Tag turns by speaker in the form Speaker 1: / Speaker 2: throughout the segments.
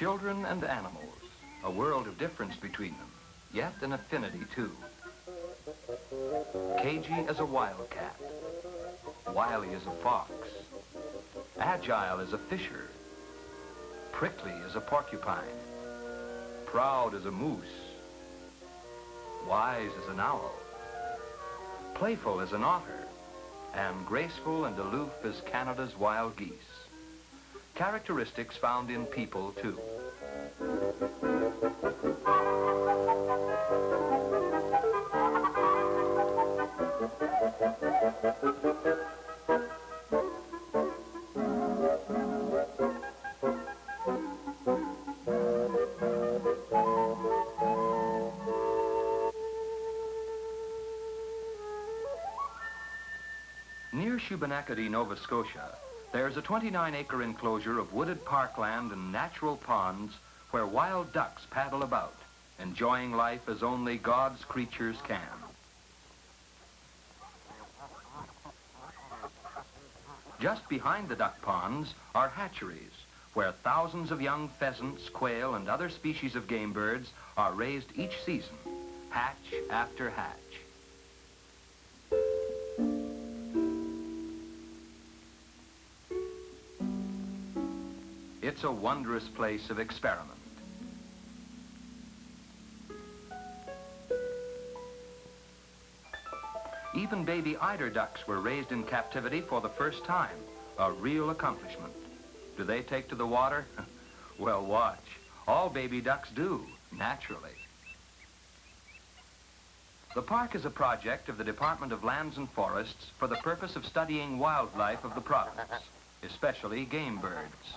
Speaker 1: Children and animals, a world of difference between them, yet an affinity too. Cagey as a wildcat, wily as a fox, agile as a fisher, prickly as a porcupine, proud as a moose, wise as an owl, playful as an otter, and graceful and aloof as Canada's wild geese. Characteristics found in people, too. Near Shubenacadie, Nova Scotia, there's a 29-acre enclosure of wooded parkland and natural ponds where wild ducks paddle about, enjoying life as only God's creatures can. Just behind the duck ponds are hatcheries, where thousands of young pheasants, quail, and other species of game birds are raised each season, hatch after hatch. It's a wondrous place of experiment. Even baby eider ducks were raised in captivity for the first time, a real accomplishment. Do they take to the water? Well, watch. All baby ducks do, naturally. The park is a project of the Department of Lands and Forests for the purpose of studying wildlife of the province, especially game birds.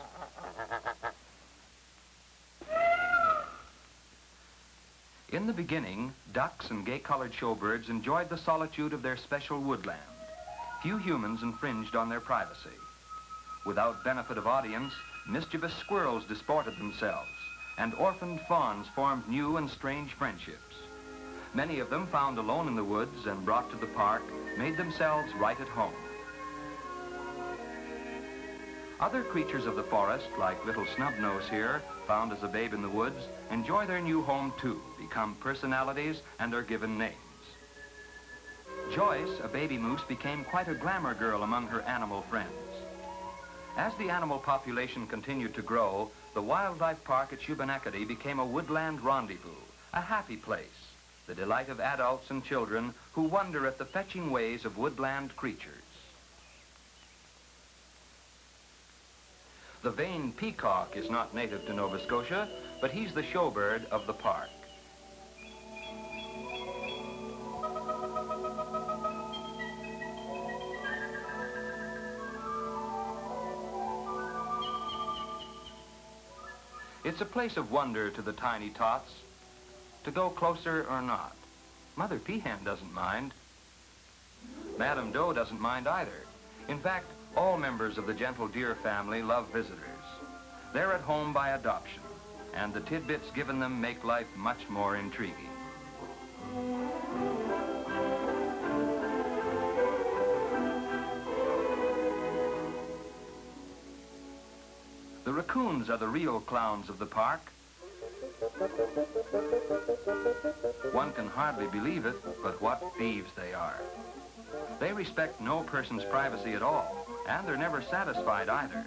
Speaker 1: In the beginning, ducks and gay-colored showbirds enjoyed the solitude of their special woodland. Few humans infringed on their privacy. Without benefit of audience, mischievous squirrels disported themselves, and orphaned fawns formed new and strange friendships. Many of them, found alone in the woods and brought to the park, made themselves right at home. Other creatures of the forest, like little Snubnose here, found as a babe in the woods, enjoy their new home too, become personalities, and are given names. Joyce, a baby moose, became quite a glamour girl among her animal friends. As the animal population continued to grow, the wildlife park at Shubenacadie became a woodland rendezvous, a happy place, the delight of adults and children who wonder at the fetching ways of woodland creatures. The vain peacock is not native to Nova Scotia, but he's the showbird of the park. It's a place of wonder to the tiny tots, to go closer or not. Mother Peahen doesn't mind. Madame Doe doesn't mind either. In fact, all members of the gentle deer family love visitors. They're at home by adoption, and the tidbits given them make life much more intriguing. The raccoons are the real clowns of the park. One can hardly believe it, but what thieves they are. They respect no person's privacy at all, and they're never satisfied either.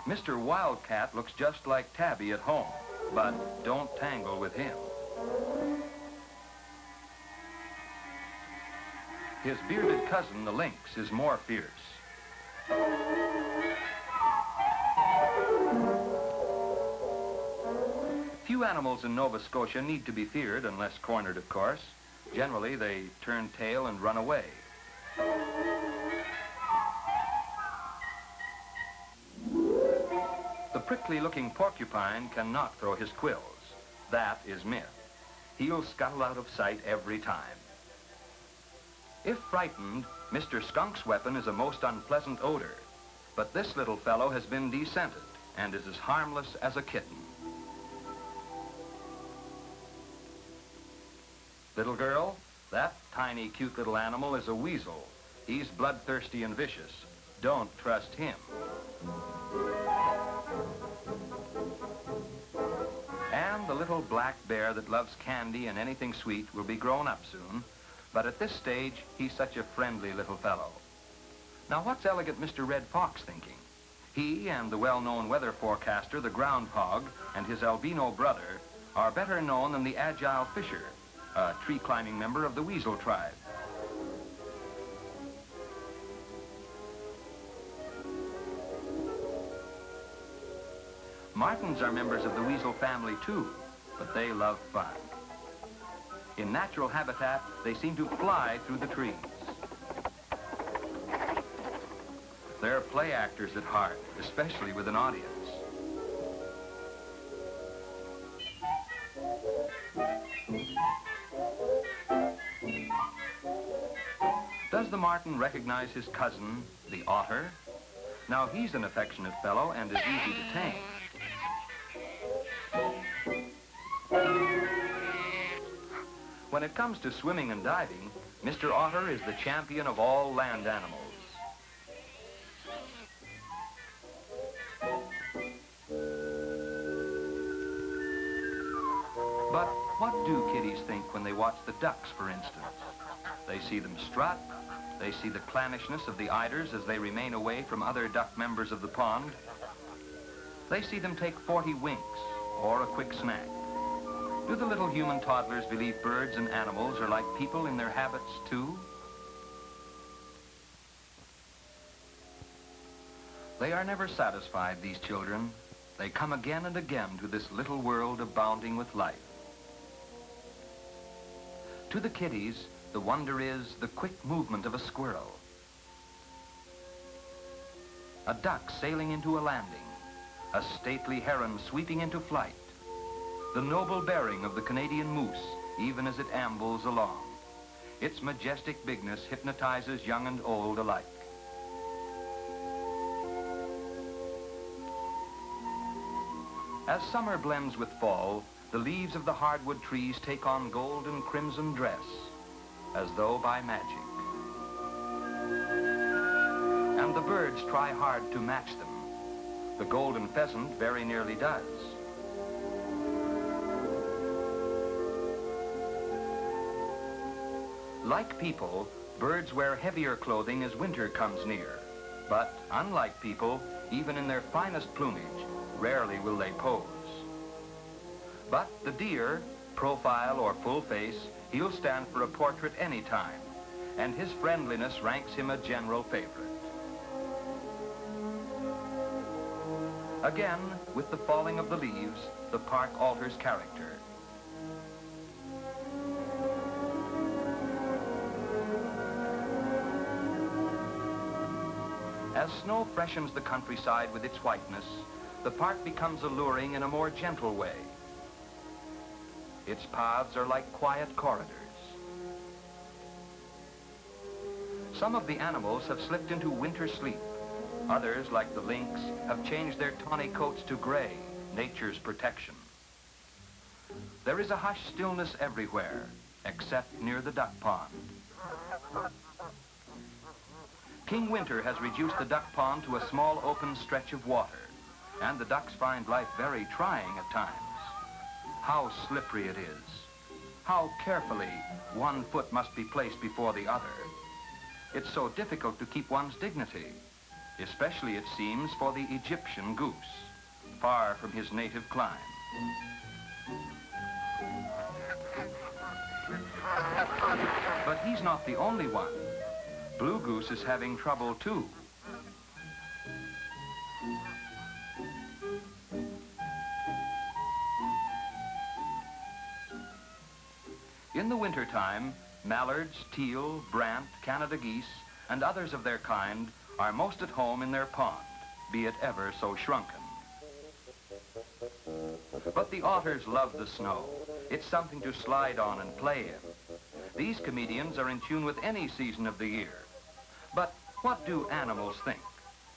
Speaker 1: Mr. Wildcat looks just like Tabby at home, but don't tangle with him. His bearded cousin, the lynx, is more fierce. Few animals in Nova Scotia need to be feared unless cornered, of course. Generally, they turn tail and run away. The prickly-looking porcupine cannot throw his quills. That is myth. He'll scuttle out of sight every time. If frightened, Mr. Skunk's weapon is a most unpleasant odor, but this little fellow has been descented and is as harmless as a kitten. Little girl, that tiny, cute little animal is a weasel. He's bloodthirsty and vicious. Don't trust him. And the little black bear that loves candy and anything sweet will be grown up soon, but at this stage, he's such a friendly little fellow. Now, what's elegant Mr. Red Fox thinking? He and the well-known weather forecaster, the groundhog, and his albino brother are better known than the agile fisher, a tree-climbing member of the weasel tribe. Martins are members of the weasel family too, but they love fun. In natural habitat, they seem to fly through the trees. They're play actors at heart, especially with an audience. Does the marten recognize his cousin, the otter? Now, he's an affectionate fellow and is easy to tame. When it comes to swimming and diving, Mr. Otter is the champion of all land animals. But what do kiddies think when they watch the ducks, for instance? They see them strut, they see the clannishness of the eiders as they remain away from other duck members of the pond. They see them take 40 winks or a quick snack. Do the little human toddlers believe birds and animals are like people in their habits too? They are never satisfied, these children. They come again and again to this little world abounding with life. To the kiddies, the wonder is the quick movement of a squirrel, a duck sailing into a landing, a stately heron sweeping into flight, the noble bearing of the Canadian moose, even as it ambles along. Its majestic bigness hypnotizes young and old alike. As summer blends with fall, the leaves of the hardwood trees take on gold and crimson dress, as though by magic. And the birds try hard to match them. The golden pheasant very nearly does. Like people, birds wear heavier clothing as winter comes near. But unlike people, even in their finest plumage, rarely will they pose. But the deer, profile or full face, he'll stand for a portrait any time, and his friendliness ranks him a general favorite. Again, with the falling of the leaves, the park alters character. As snow freshens the countryside with its whiteness, the park becomes alluring in a more gentle way. Its paths are like quiet corridors. Some of the animals have slipped into winter sleep. Others, like the lynx, have changed their tawny coats to gray, nature's protection. There is a hushed stillness everywhere, except near the duck pond. King Winter has reduced the duck pond to a small open stretch of water, and the ducks find life very trying at times. How slippery it is. How carefully one foot must be placed before the other. It's so difficult to keep one's dignity, especially, it seems, for the Egyptian goose, far from his native clime. But he's not the only one. Blue goose is having trouble too. In the wintertime, mallards, teal, brant, Canada geese, and others of their kind are most at home in their pond, be it ever so shrunken. But the otters love the snow. It's something to slide on and play in. These comedians are in tune with any season of the year. But what do animals think?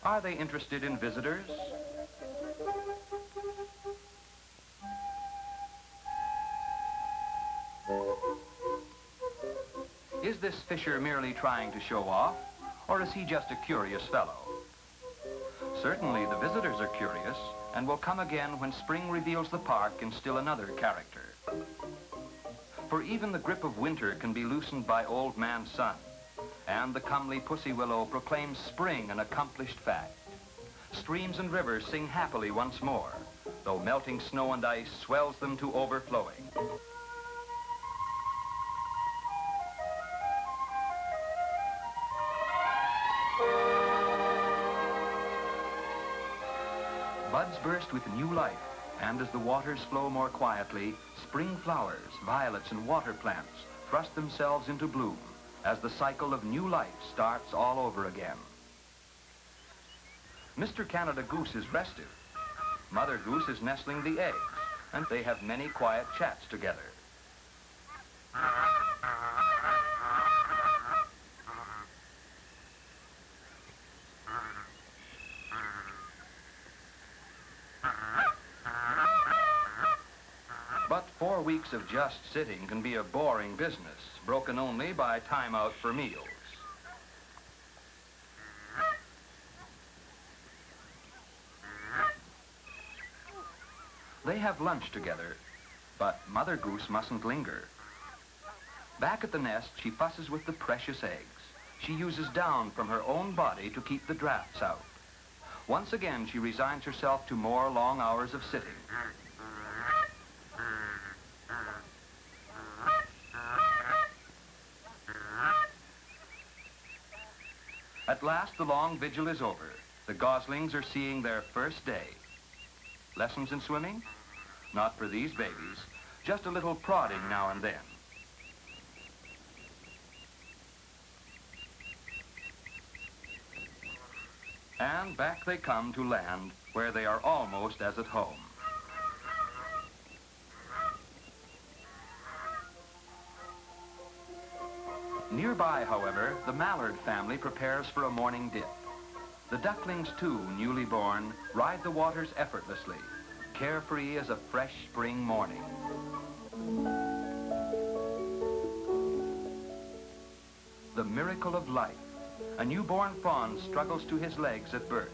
Speaker 1: Are they interested in visitors? Is this fisher merely trying to show off, or is he just a curious fellow? Certainly the visitors are curious and will come again when spring reveals the park in still another character. For even the grip of winter can be loosened by Old Man Sun, and the comely pussy willow proclaims spring an accomplished fact. Streams and rivers sing happily once more, though melting snow and ice swells them to overflowing. Buds burst with new life, and as the waters flow more quietly, spring flowers, violets, and water plants thrust themselves into bloom as the cycle of new life starts all over again. Mr. Canada Goose is restive. Mother Goose is nestling the eggs, and they have many quiet chats together. But 4 weeks of just sitting can be a boring business, broken only by time out for meals. They have lunch together, but Mother Goose mustn't linger. Back at the nest, she fusses with the precious eggs. She uses down from her own body to keep the drafts out. Once again, she resigns herself to more long hours of sitting. At last, the long vigil is over. The goslings are seeing their first day. Lessons in swimming? Not for these babies. Just a little prodding now and then. And back they come to land, where they are almost as at home. Nearby, however, the mallard family prepares for a morning dip. The ducklings, too, newly born, ride the waters effortlessly, carefree as a fresh spring morning. The miracle of life. A newborn fawn struggles to his legs at birth.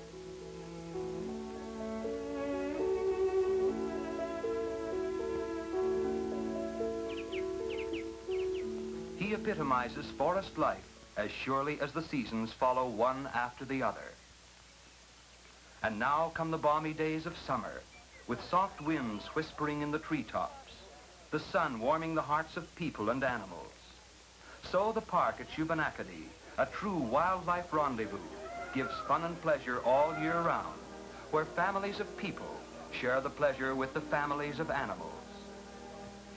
Speaker 1: He epitomizes forest life as surely as the seasons follow one after the other. And now come the balmy days of summer, with soft winds whispering in the treetops, the sun warming the hearts of people and animals. So the park at Shubenacadie, a true wildlife rendezvous, gives fun and pleasure all year round, where families of people share the pleasure with the families of animals.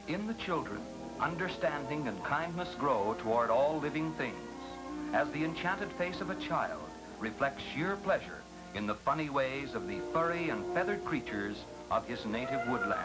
Speaker 1: In the children, understanding and kindness grow toward all living things, as the enchanted face of a child reflects sheer pleasure in the funny ways of the furry and feathered creatures of his native woodland.